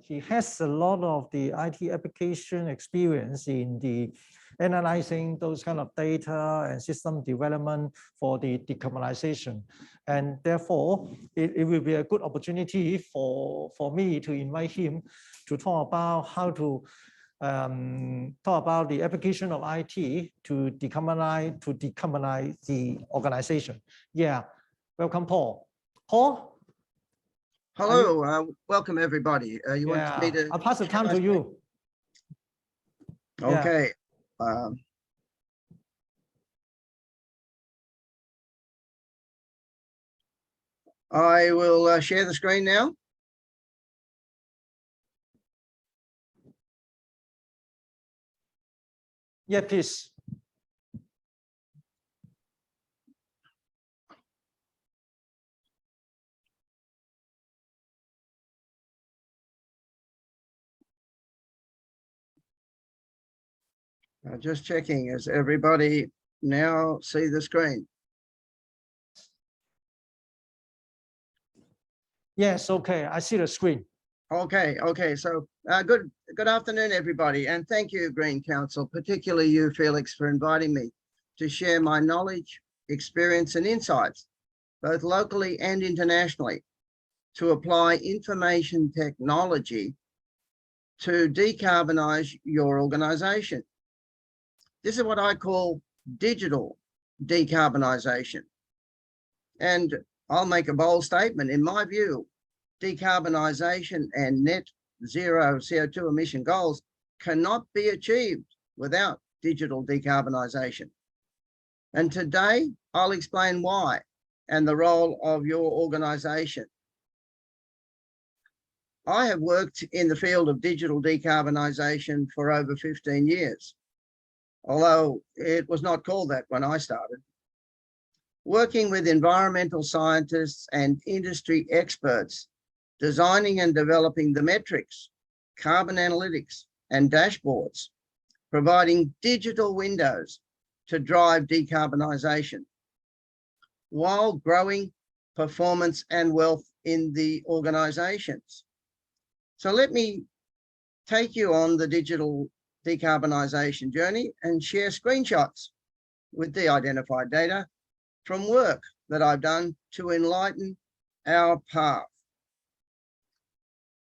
he has a lot of the IT application experience in the analyzing those kind of data and system development for the decarbonization. And therefore, it will be a good opportunity for me to invite him to talk about how to talk about the application of IT to decarbonize the organization. Yeah, welcome, Paul. Paul? Hello, welcome everybody. You want me to? I'll pass the time to you. Okay. I will share the screen now. Yeah, please. Just checking, as everybody now see the screen? Yes, okay, I see the screen. Okay, so good afternoon, everybody, and thank you, Green Council, particularly you, Felix, for inviting me to share my knowledge, experience, and insights, both locally and internationally, to apply information technology to decarbonize your organization. This is what I call digital decarbonisation. And I'll make a bold statement. In my view, decarbonisation and net zero CO2 emission goals cannot be achieved without digital decarbonisation. And today, I'll explain why and the role of your organisation. I have worked in the field of digital decarbonisation for over 15 years, although it was not called that when I started. Working with environmental scientists and industry experts, designing and developing the metrics, carbon analytics, and dashboards, providing digital windows to drive decarbonisation, while growing performance and wealth in the organisations. So let me take you on the digital decarbonisation journey and share screenshots with the identified data from work that I've done to enlighten our path.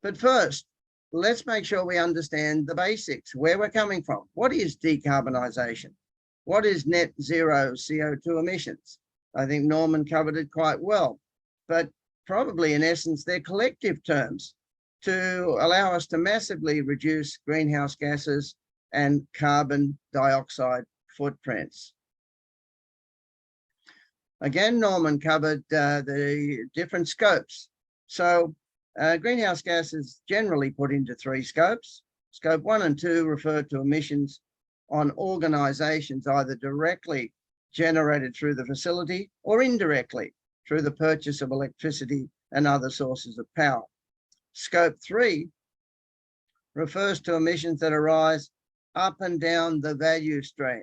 But first, let's make sure we understand the basics, where we're coming from. What is decarbonisation? What is net zero CO2 emissions? I think Norman covered it quite well, but probably in essence, they're collective terms to allow us to massively reduce greenhouse gases and carbon dioxide footprints. Again, Norman covered the different scopes. So greenhouse gases generally put into 3 scopes. Scope 1 and 2 refer to emissions on organisations either directly generated through the facility or indirectly through the purchase of electricity and other sources of power. Scope 3 refers to emissions that arise up and down the value stream,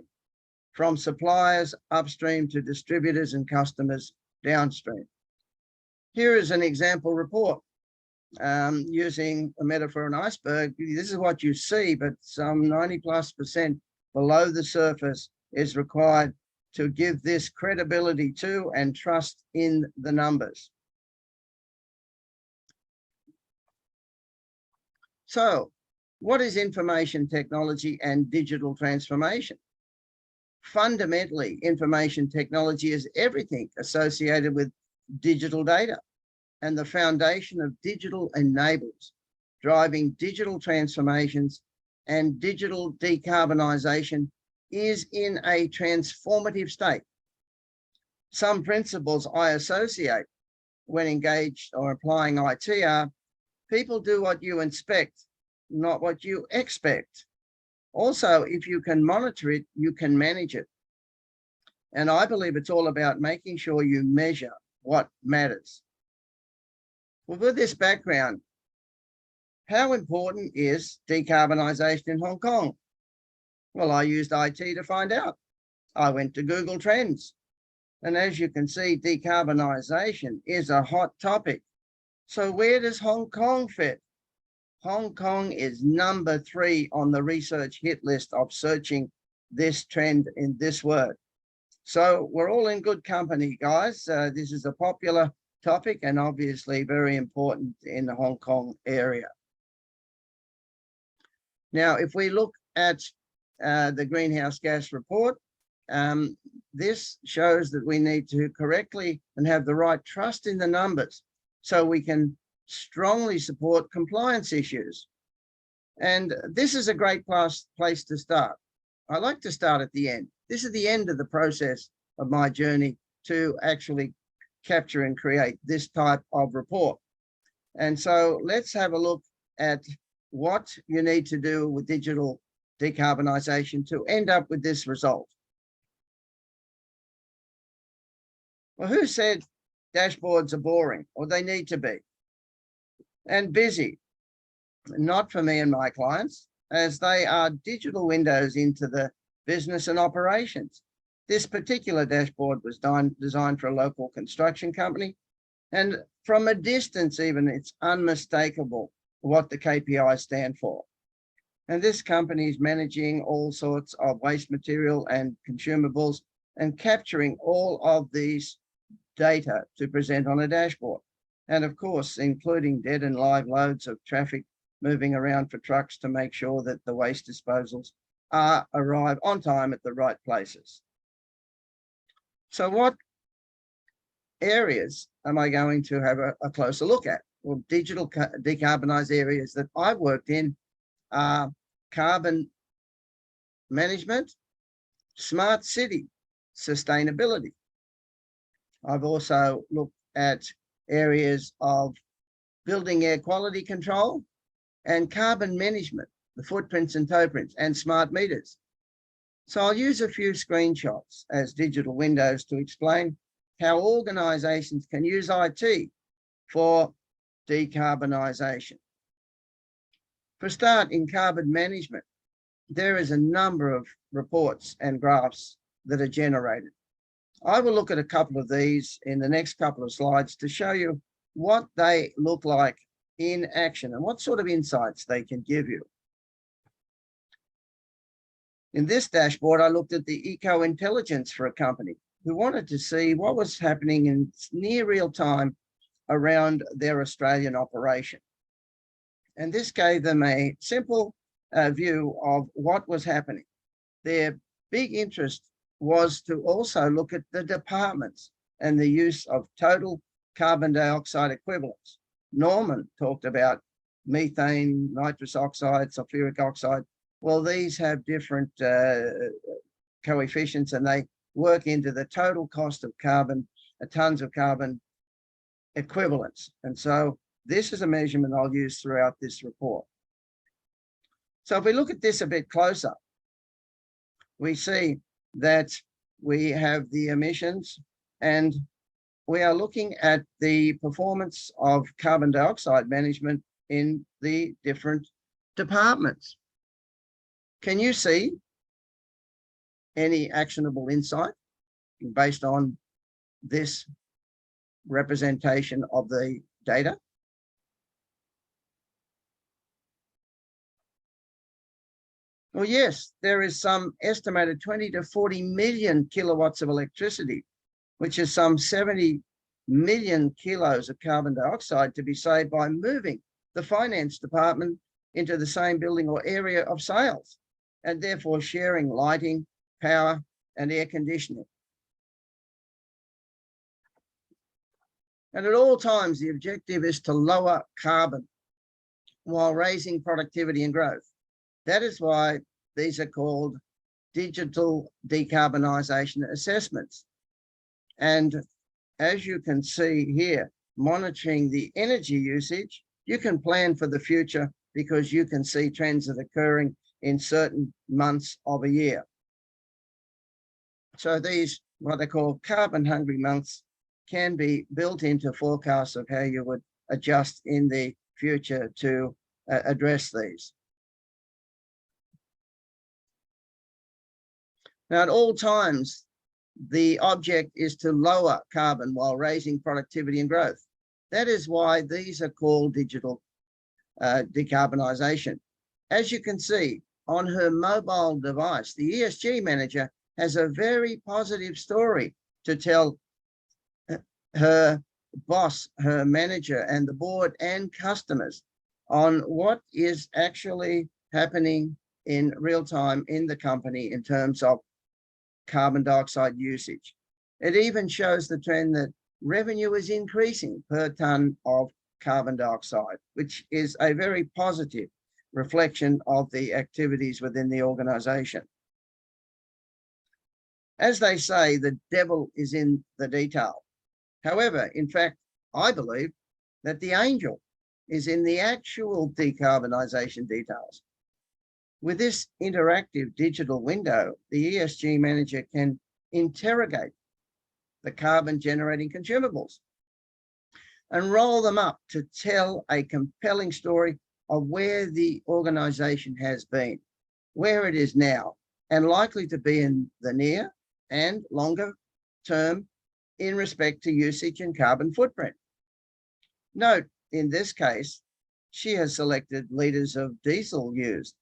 from suppliers upstream to distributors and customers downstream. Here is an example report using a metaphor, an iceberg. This is what you see, but some 90+% below the surface is required to give this credibility to and trust in the numbers. So, what is information technology and digital transformation? Fundamentally, information technology is everything associated with digital data, and the foundation of digital enables driving digital transformations, and digital decarbonisation is in a transformative state. Some principles I associate when engaged or applying IT are: people do what you inspect, not what you expect. Also, if you can monitor it, you can manage it. And I believe it's all about making sure you measure what matters. Well, with this background, how important is decarbonisation in Hong Kong? Well, I used IT to find out. I went to Google Trends. And as you can see, decarbonisation is a hot topic. So where does Hong Kong fit? Hong Kong is number 3 on the research hit list of searching this trend in this word. So we're all in good company, guys. This is a popular topic and obviously very important in the Hong Kong area. Now, if we look at the greenhouse gas report, this shows that we need to correctly and have the right trust in the numbers so we can strongly support compliance issues. And this is a great place to start. I like to start at the end. This is the end of the process of my journey to actually capture and create this type of report. And so let's have a look at what you need to do with digital decarbonisation to end up with this result. Well, who said dashboards are boring? Or they need to be. And busy. Not for me and my clients, as they are digital windows into the business and operations. This particular dashboard was designed for a local construction company, and from a distance even, it's unmistakable what the KPIs stand for. And this company is managing all sorts of waste material and consumables and capturing all of these data to present on a dashboard. And of course, including dead and live loads of traffic moving around for trucks to make sure that the waste disposals arrive on time at the right places. So what areas am I going to have a closer look at? Well, digital decarbonised areas that I've worked in are carbon management, smart city, sustainability. I've also looked at areas of building air quality control and carbon management, the footprints and toe prints, and smart meters. So I'll use a few screenshots as digital windows to explain how organisations can use IT for decarbonisation. For a start, in carbon management, there is a number of reports and graphs that are generated. I will look at a couple of these in the next couple of slides to show you what they look like in action and what sort of insights they can give you. In this dashboard, I looked at the eco-intelligence for a company who wanted to see what was happening in near real time around their Australian operation. And this gave them a simple view of what was happening. Their big interest was to also look at the departments and the use of total carbon dioxide equivalents. Norman talked about methane, nitrous oxide, sulfuric oxide. Well, these have different coefficients and they work into the total cost of carbon, tons of carbon equivalents. And so this is a measurement I'll use throughout this report. So if we look at this a bit closer, we see that we have the emissions and we are looking at the performance of carbon dioxide management in the different departments. Can you see any actionable insight based on this representation of the data? Well, yes, there is some estimated 20 to 40 million kilowatts of electricity, which is some 70 million kilos of carbon dioxide to be saved by moving the finance department into the same building or area of sales, and therefore sharing lighting, power, and air conditioning. And at all times, the objective is to lower carbon while raising productivity and growth. That is why these are called digital decarbonisation assessments. And as you can see here, monitoring the energy usage, you can plan for the future because you can see trends that are occurring in certain months of a year. So these, what they call carbon hungry months, can be built into forecasts of how you would adjust in the future to address these. Now, at all times, the object is to lower carbon while raising productivity and growth. That is why these are called digital decarbonisation. As you can see on her mobile device, the ESG manager has a very positive story to tell her boss, her manager, and the board and customers on what is actually happening in real time in the company in terms of carbon dioxide usage. It even shows the trend that revenue is increasing per tonne of carbon dioxide, which is a very positive reflection of the activities within the organisation. As they say, the devil is in the detail. However, in fact, I believe that the angel is in the actual decarbonisation details. With this interactive digital window, the ESG manager can interrogate the carbon generating consumables and roll them up to tell a compelling story of where the organisation has been, where it is now, and likely to be in the near and longer term in respect to usage and carbon footprint. Note, in this case, she has selected litres of diesel used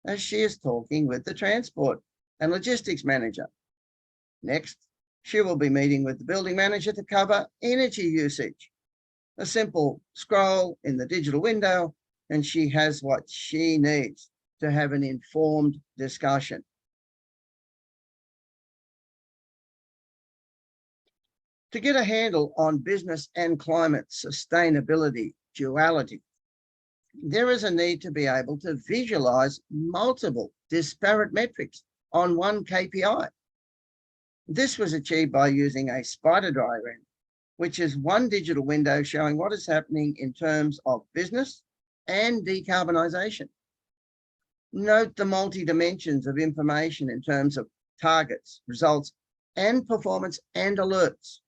as she is talking with the transport and logistics manager. Next, she will be meeting with the building manager to cover energy usage. A simple scroll in the digital window and she has what she needs to have an informed discussion. To get a handle on business and climate sustainability duality, there is a need to be able to visualize multiple disparate metrics on one KPI. This was achieved by using a spider diagram, which is one digital window showing what is happening in terms of business and decarbonisation. Note the multi-dimensions of information in terms of targets, results, and performance and alerts.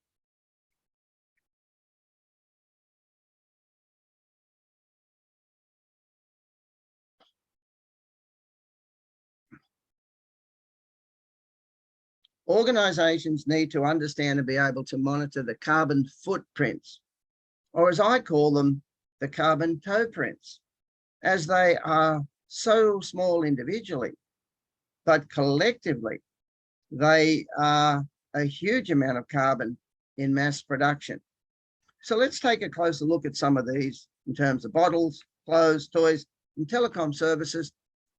Organisations need to understand and be able to monitor the carbon footprints, or as I call them, the carbon toe prints, as they are so small individually, but collectively, they are a huge amount of carbon in mass production. So let's take a closer look at some of these in terms of bottles, clothes, toys, and telecom services,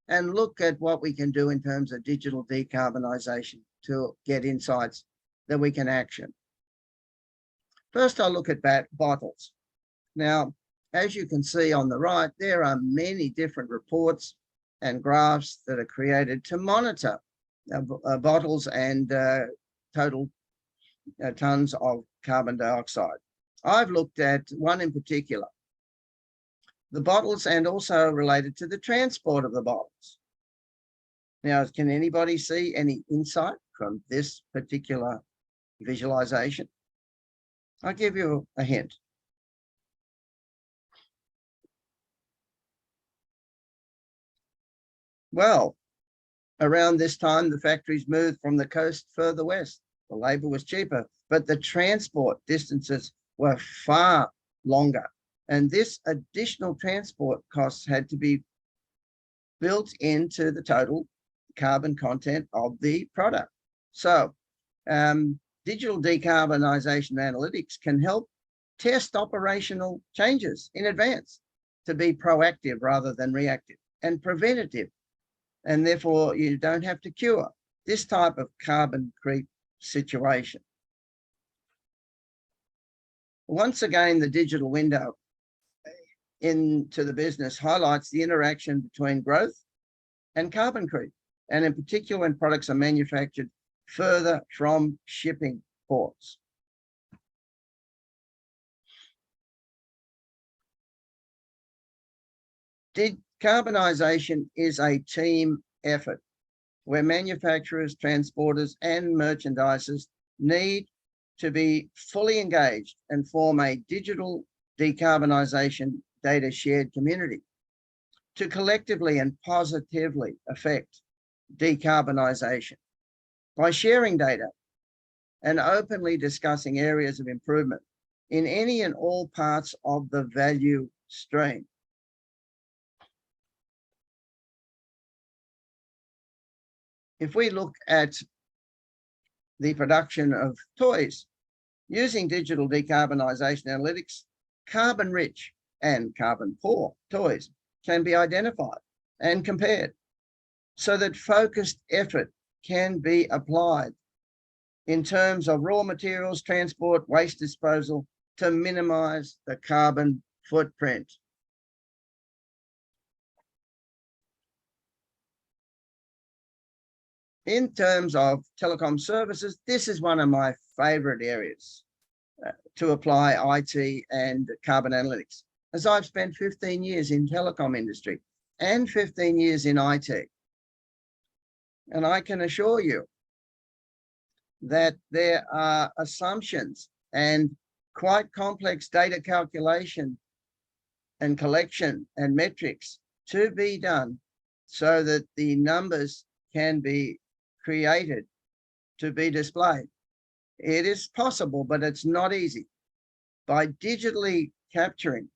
and look at what we can do in terms of digital decarbonisation to get insights that we can action. First, I'll look at bottles. Now, as you can see on the right, there are many different reports and graphs that are created to monitor bottles and total tonnes of carbon dioxide. I've looked at one in particular, the bottles, and also related to the transport of the bottles. Now, can anybody see any insight from this particular visualization? I'll give you a hint. Well, around this time, the factories moved from the coast further west. The labour was cheaper, but the transport distances were far longer. And this additional transport costs had to be built into the total carbon content of the product. So digital decarbonisation analytics can help test operational changes in advance to be proactive rather than reactive and preventative. And therefore, you don't have to cure this type of carbon creep situation. Once again, the digital window into the business highlights the interaction between growth and carbon creep, and in particular when products are manufactured further from shipping ports. Decarbonisation is a team effort where manufacturers, transporters, and merchandisers need to be fully engaged and form a digital decarbonisation data shared community to collectively and positively affect decarbonisation by sharing data and openly discussing areas of improvement in any and all parts of the value stream. if we look at the production of toys using digital decarbonisation analytics, carbon-rich and carbon-poor toys can be identified and compared so that focused effort can be applied in terms of raw materials, transport, waste disposal to minimise the carbon footprint. In terms of telecom services, this is one of my favourite areas to apply IT and carbon analytics, as I've spent 15 years in telecom industry and 15 years in IT. And I can assure you that there are assumptions and quite complex data calculation and collection and metrics to be done so that the numbers can be created to be displayed. It is possible, but it's not easy. By digitally capturing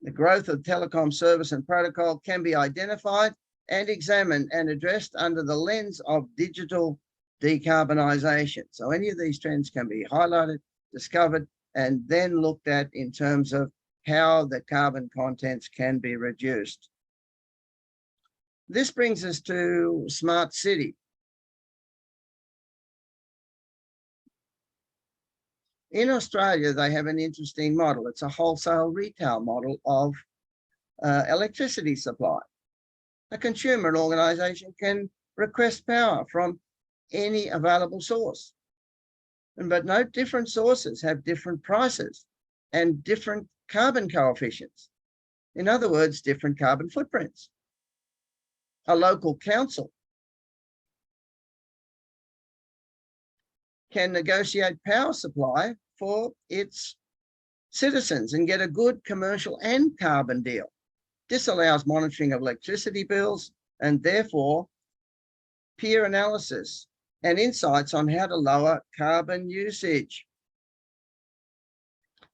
the growth of telecom service and protocol can be identified and examined and addressed under the lens of digital decarbonisation. So any of these trends can be highlighted, discovered, and then looked at in terms of how the carbon contents can be reduced. This brings us to smart city. In Australia, they have an interesting model. It's a wholesale retail model of electricity supply. A consumer organisation can request power from any available source. But note, different sources have different prices and different carbon coefficients. In other words, different carbon footprints. A local council can negotiate power supply for its citizens and get a good commercial and carbon deal. This allows monitoring of electricity bills and therefore peer analysis and insights on how to lower carbon usage.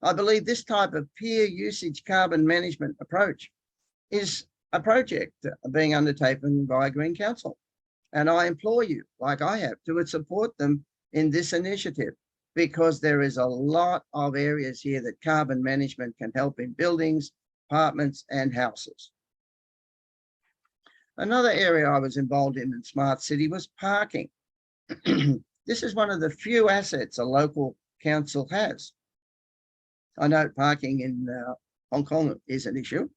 I believe this type of peer usage carbon management approach is a project being undertaken by Green Council. And I implore you, like I have, to support them in this initiative, because there is a lot of areas here that carbon management can help in buildings, apartments, and houses. Another area I was involved in Smart City was parking. This is one of the few assets a local council has. I know parking in Hong Kong is an issue.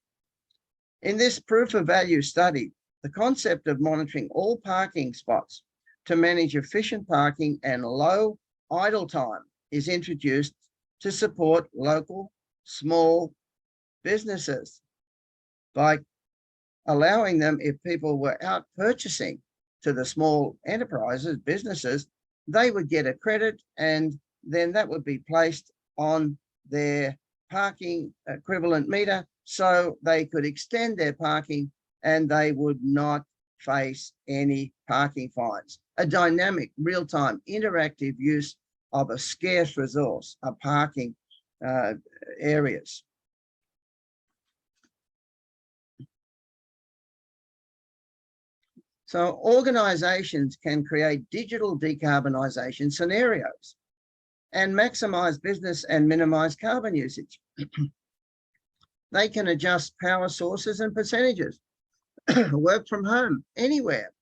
In this proof of value study, the concept of monitoring all parking spots to manage efficient parking and low idle time is introduced to support local small businesses by allowing them, if people were out purchasing to the small enterprises, businesses, they would get a credit and then that would be placed on their parking equivalent meter so they could extend their parking and they would not face any parking fines. A dynamic, real-time, interactive use of a scarce resource, a parking areas. So organisations can create digital decarbonisation scenarios and maximise business and minimise carbon usage. They can adjust power sources and percentages, work from home, anywhere,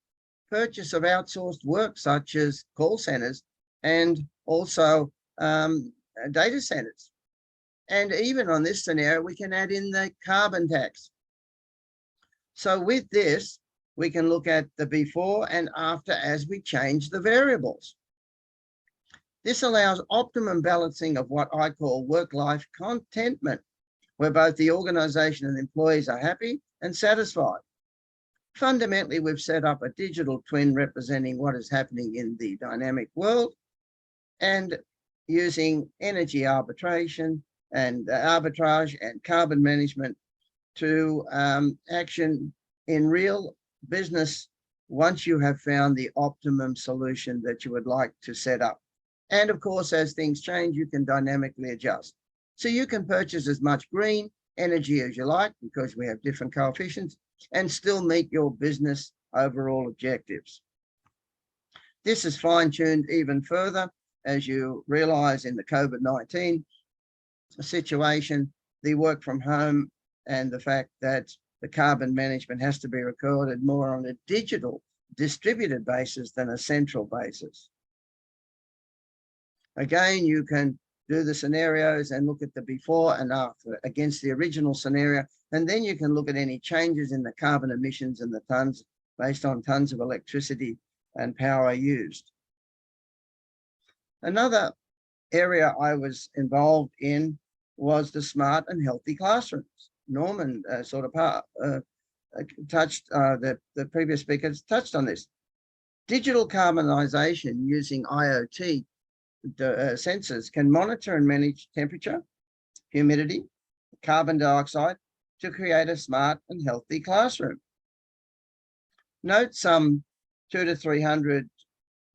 purchase of outsourced work such as call centres and also data centres. And even on this scenario, we can add in the carbon tax. So with this, we can look at the before and after as we change the variables. This allows optimum balancing of what I call work-life contentment, where both the organisation and employees are happy and satisfied. Fundamentally, we've set up a digital twin representing what is happening in the dynamic world and using energy arbitration and arbitrage and carbon management to action in real business once you have found the optimum solution that you would like to set up. And of course, as things change, you can dynamically adjust. So you can purchase as much green energy as you like, because we have different coefficients, and still meet your business overall objectives. This is fine-tuned even further, as you realise in the COVID-19 situation, the work from home and the fact that the carbon management has to be recorded more on a digital distributed basis than a central basis. Again, you can do the scenarios and look at the before and after against the original scenario, and then you can look at any changes in the carbon emissions and the tons based on tons of electricity and power used. Another area I was involved in was the smart and healthy classrooms. Norman touched, the previous speakers touched on this. Digital carbonisation using IoT sensors can monitor and manage temperature, humidity, carbon dioxide to create a smart and healthy classroom. Note some 200 to 300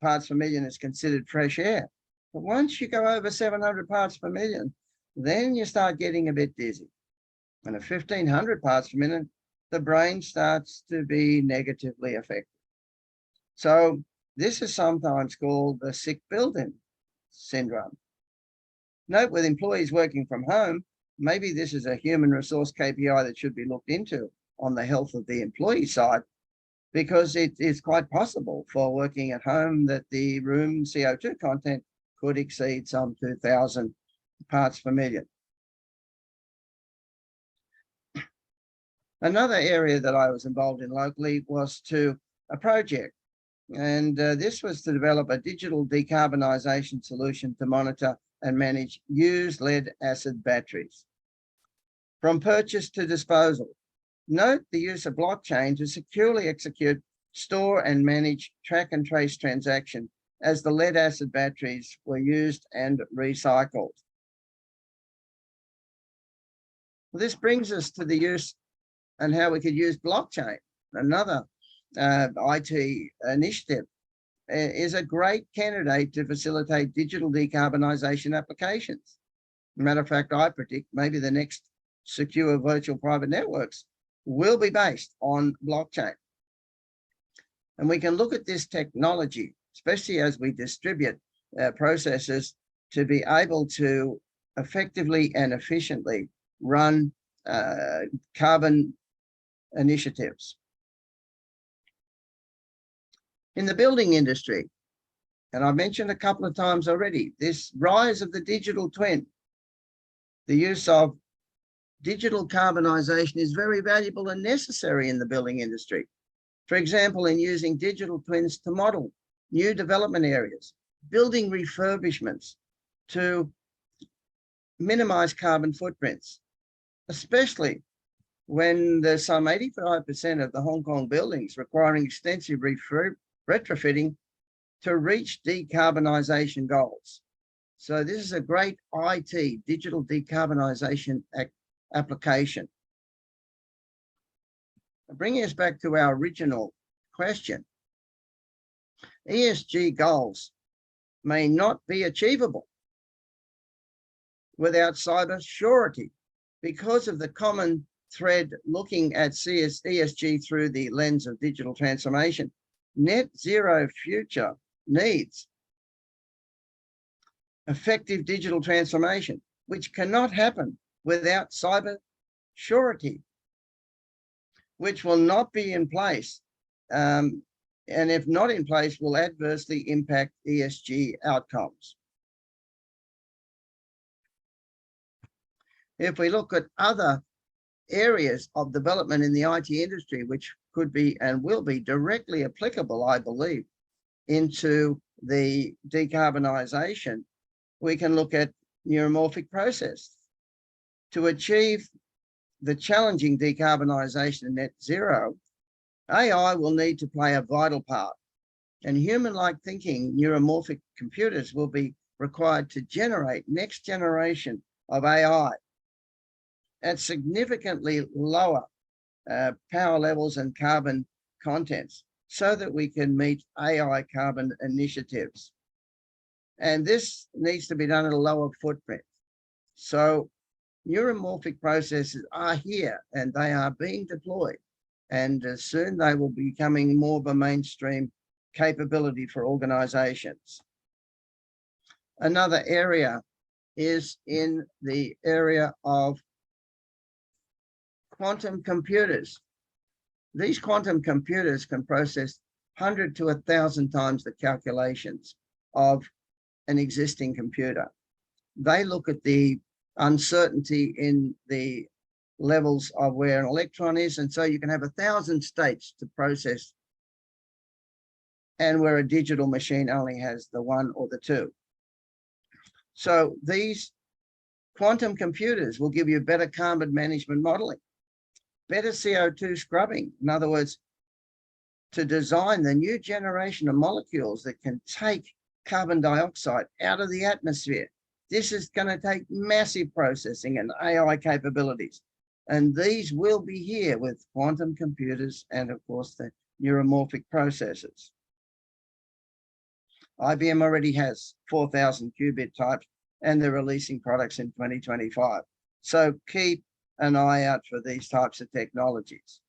parts per million is considered fresh air. But once you go over 700 parts per million, then you start getting a bit dizzy. And at 1500 parts per million, the brain starts to be negatively affected. So this is sometimes called the sick building syndrome. Note with employees working from home, maybe this is a human resource KPI that should be looked into on the health of the employee side, because it is quite possible for working at home that the room CO2 content could exceed some 2000 parts per million. Another area that I was involved in locally was a project, and this was to develop a digital decarbonisation solution to monitor and manage used lead-acid batteries from purchase to disposal. Note the use of blockchain to securely execute, store and manage track and trace transaction as the lead-acid batteries were used and recycled. This brings us to the use and how we could use blockchain. Another IT initiative is a great candidate to facilitate digital decarbonisation applications. Matter of fact, I predict maybe the next secure virtual private networks will be based on blockchain. And we can look at this technology, especially as we distribute processes, to be able to effectively and efficiently run carbon initiatives. In the building industry, and I've mentioned a couple of times already, this rise of the digital twin, the use of digital carbonisation is very valuable and necessary in the building industry. For example, in using digital twins to model new development areas, building refurbishments to minimise carbon footprints, especially when there's some 85% of the Hong Kong buildings requiring extensive retrofitting to reach decarbonisation goals. So this is a great IT, digital decarbonisation application. Bringing us back to our original question, ESG goals may not be achievable without cyber surety because of the common thread looking at ESG through the lens of digital transformation. Net zero future needs effective digital transformation, which cannot happen without cyber surety, which will not be in place, and if not in place, will adversely impact ESG outcomes. If we look at other areas of development in the IT industry, which could be and will be directly applicable, I believe, into the decarbonisation, we can look at neuromorphic process. To achieve the challenging decarbonisation and net zero, AI will need to play a vital part, and human-like thinking neuromorphic computers will be required to generate next generation of AI at significantly lower power levels and carbon contents, so that we can meet AI carbon initiatives. And this needs to be done at a lower footprint. So neuromorphic processes are here and they are being deployed. And soon they will be becoming more of a mainstream capability for organizations. Another area is in the area of quantum computers. These quantum computers can process 100 to 1,000 times the calculations of an existing computer. They look at the uncertainty in the levels of where an electron is, and so you can have 1,000 states to process, and where a digital machine only has the one or the two. So these quantum computers will give you better carbon management modeling, better CO2 scrubbing. In other words, to design the new generation of molecules that can take carbon dioxide out of the atmosphere. This is going to take massive processing and AI capabilities. And these will be here with quantum computers and, of course, the neuromorphic processors. IBM already has 4,000 qubit types, and they're releasing products in 2025. So keep an eye out for these types of technologies.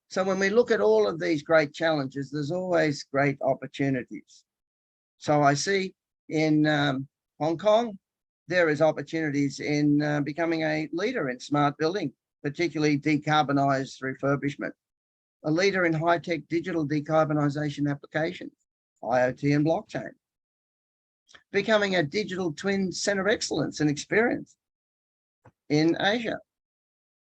So when we look at all of these great challenges, there's always great opportunities. So I see in Hong Kong, there is opportunities in becoming a leader in smart building, particularly decarbonised refurbishment, a leader in high-tech digital decarbonisation applications, IoT and blockchain, becoming a digital twin centre of excellence and experience in Asia,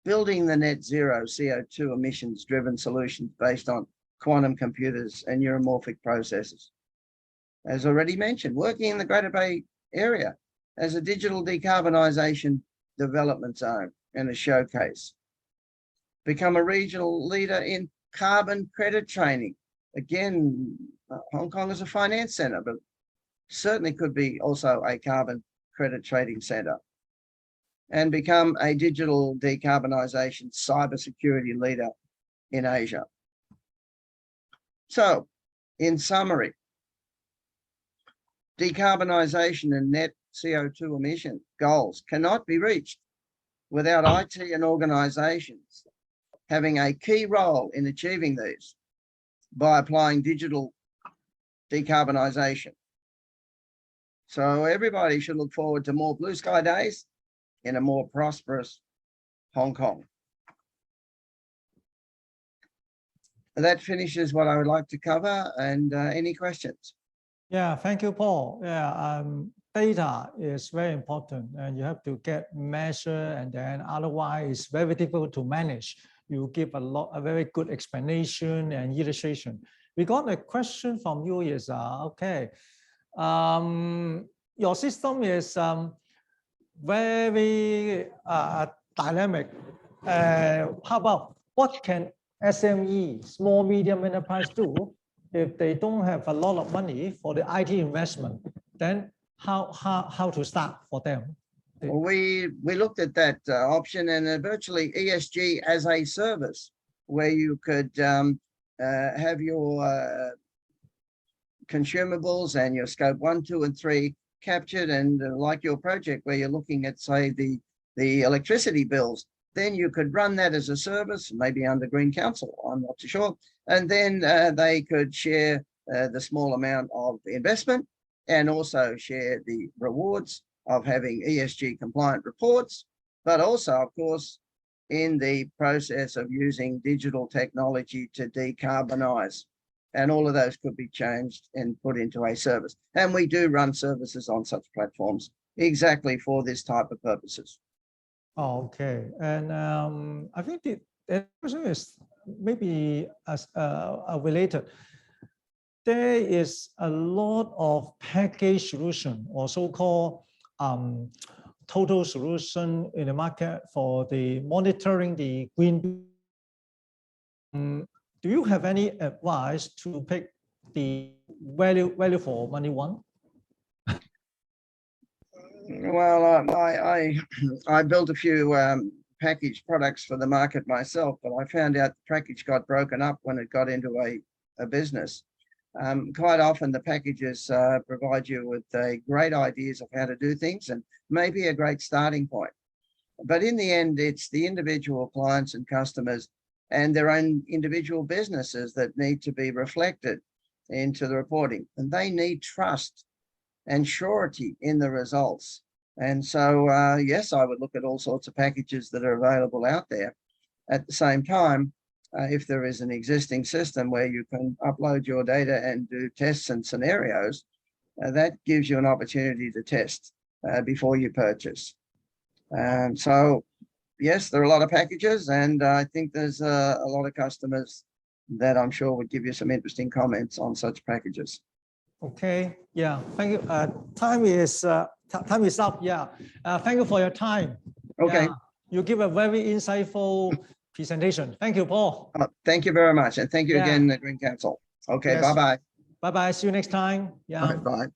building the net zero CO2 emissions driven solutions based on quantum computers and neuromorphic processes. As already mentioned, working in the Greater Bay Area as a digital decarbonisation development zone and a showcase. Become a regional leader in carbon credit training. Again, Hong Kong is a finance centre, but certainly could be also a carbon credit trading centre. And become a digital decarbonisation cybersecurity leader in Asia. So, in summary, decarbonisation and net CO2 emission goals cannot be reached without IT and organisations having a key role in achieving these by applying digital decarbonisation. So everybody should look forward to more blue sky days in a more prosperous Hong Kong. That finishes what I would like to cover, and any questions? Yeah, thank you, Paul. Yeah, data is very important, and you have to get measured, and then otherwise it's very difficult to manage. You give a very good explanation and illustration. We got a question from you is, okay, your system is very dynamic. How about what can SME, small, medium enterprise do if they don't have a lot of money for the IT investment? Then how to start for them? Well, we looked at that option, and virtually ESG as a service, where you could have your consumables and your scope 1, 2, and 3 captured, and like your project where you're looking at, say, the electricity bills, then you could run that as a service, maybe under Green Council, I'm not too sure, and then they could share the small amount of investment and also share the rewards of having ESG compliant reports, but also, of course, in the process of using digital technology to decarbonise. And all of those could be changed and put into a service. And we do run services on such platforms exactly for this type of purposes. Oh, okay. And I think the question is maybe as related. There is a lot of package solution or so-called total solution in the market for the monitoring the green. Do you have any advice to pick the value for money one? Well, I built a few packaged products for the market myself, but I found out the package got broken up when it got into a business. Quite often the packages provide you with great ideas of how to do things and maybe a great starting point. But in the end, it's the individual clients and customers and their own individual businesses that need to be reflected into the reporting. And they need trust and surety in the results. And so, yes, I would look at all sorts of packages that are available out there. At the same time, if there is an existing system where you can upload your data and do tests and scenarios, that gives you an opportunity to test before you purchase. So, yes, there are a lot of packages, and I think there's a lot of customers that I'm sure would give you some interesting comments on such packages. Okay, yeah, thank you. Time is up. Yeah, thank you for your time. Okay. Yeah, you give a very insightful presentation. Thank you, Paul. Thank you very much, and thank you Yeah. again, the Green Council. Okay, Yes. bye-bye. Bye-bye. See you next time. Yeah. Bye.